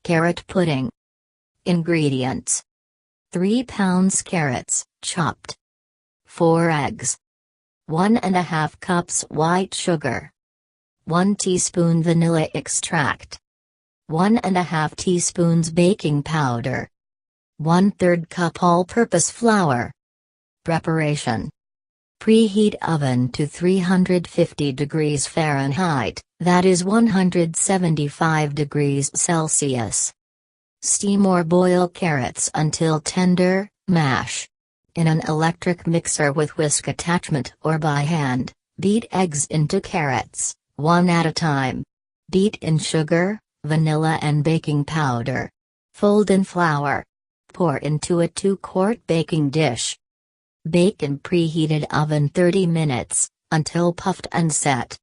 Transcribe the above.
Carrot pudding. Ingredients: 3 pounds carrots, chopped. 4 eggs. 1½ cups white sugar. 1 teaspoon vanilla extract. 1½ teaspoons baking powder. 1/3 cup all-purpose flour. Preparation. Preheat oven to 350 degrees Fahrenheit, that is 175 degrees Celsius. Steam or boil carrots until tender, mash. In an electric mixer with whisk attachment or by hand, beat eggs into carrots, one at a time. Beat in sugar, vanilla and baking powder. Fold in flour. Pour into a 2-quart baking dish. Bake in preheated oven 30 minutes, until puffed and set.